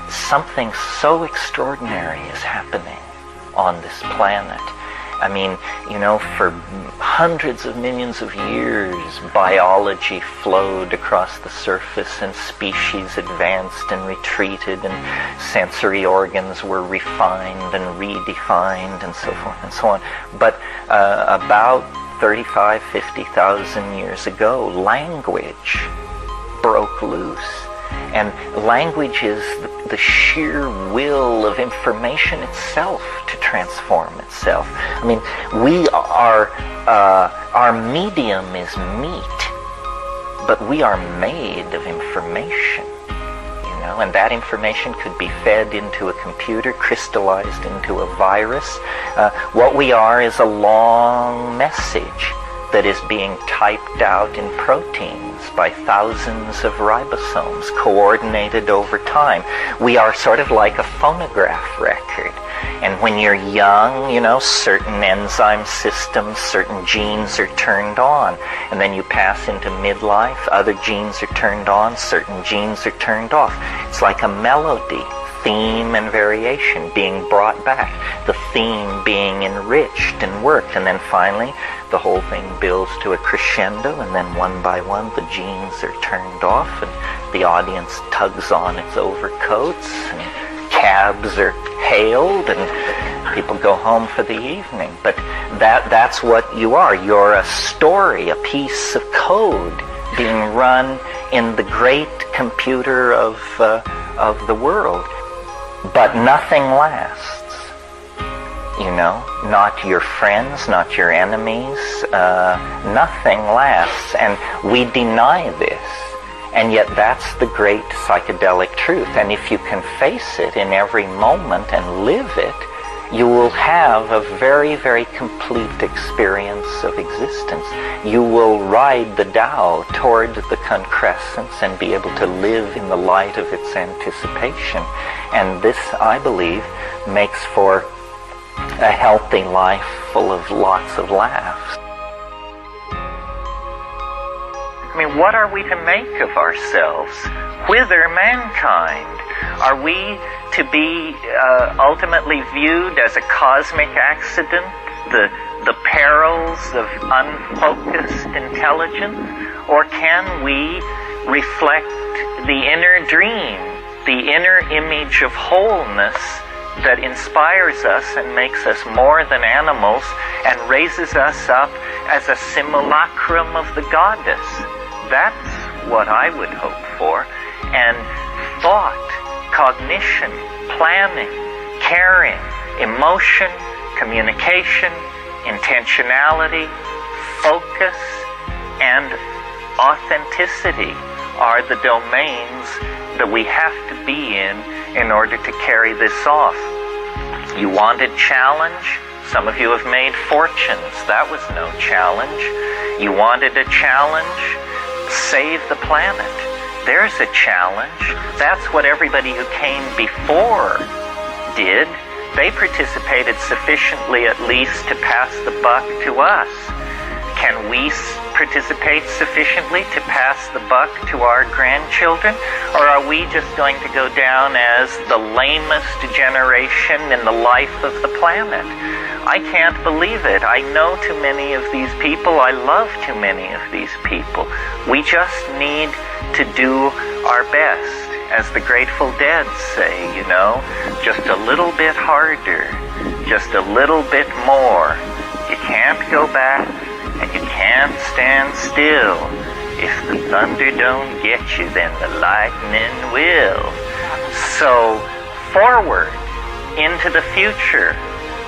something so extraordinary is happening on this planet. I mean, you know, for hundreds of millions of years, biology flowed across the surface and species advanced and retreated and sensory organs were refined and redefined and so forth and so on. But about 35, 50,000 years ago, language broke loose. And language is the sheer will of information itself to transform itself. I mean, we are, our medium is meat, but we are made of information, you know, and that information could be fed into a computer, crystallized into a virus. What we are is a long message that is being typed out in proteins by thousands of ribosomes, coordinated over time. We are sort of like a phonograph record. And when you're young, you know, certain enzyme systems, certain genes are turned on. And then you pass into midlife, other genes are turned on, certain genes are turned off. It's like a melody, theme and variation being brought back, the theme being enriched and worked, and then finally the whole thing builds to a crescendo, and then one by one the genes are turned off and the audience tugs on its overcoats and cabs are hailed and people go home for the evening. But that's what you are. You're a story, a piece of code being run in the great computer of the world. But nothing lasts. You know, not your friends, not your enemies, nothing lasts, and we deny this. And yet that's the great psychedelic truth. And if you can face it in every moment and live it, you will have a very, very complete experience of existence. You will ride the Tao toward the concrescence and be able to live in the light of its anticipation. And this, I believe, makes for a healthy life full of lots of laughs. I mean, what are we to make of ourselves? Whither mankind? Are we to be ultimately viewed as a cosmic accident, the perils of unfocused intelligence? Or can we reflect the inner dream, the inner image of wholeness that inspires us and makes us more than animals and raises us up as a simulacrum of the goddess? That's what I would hope for. And thought, cognition, planning, caring, emotion, communication, intentionality, focus, and authenticity are the domains that we have to be in order to carry this off. You wanted challenge? Some of you have made fortunes. That was no challenge. You wanted a challenge? Save the planet. There's a challenge. That's what everybody who came before did. They participated sufficiently at least to pass the buck to us. Can we participate sufficiently to pass the buck to our grandchildren? Or are we just going to go down as the lamest generation in the life of the planet? I can't believe it. I know too many of these people. I love too many of these people. We just need to do our best. As the Grateful Dead say, you know, just a little bit harder, just a little bit more. You can't go back, and you can't stand still. If the thunder don't get you, then the lightning will. So, forward into the future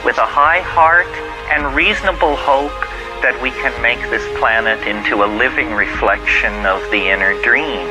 with a high heart and reasonable hope that we can make this planet into a living reflection of the inner dream.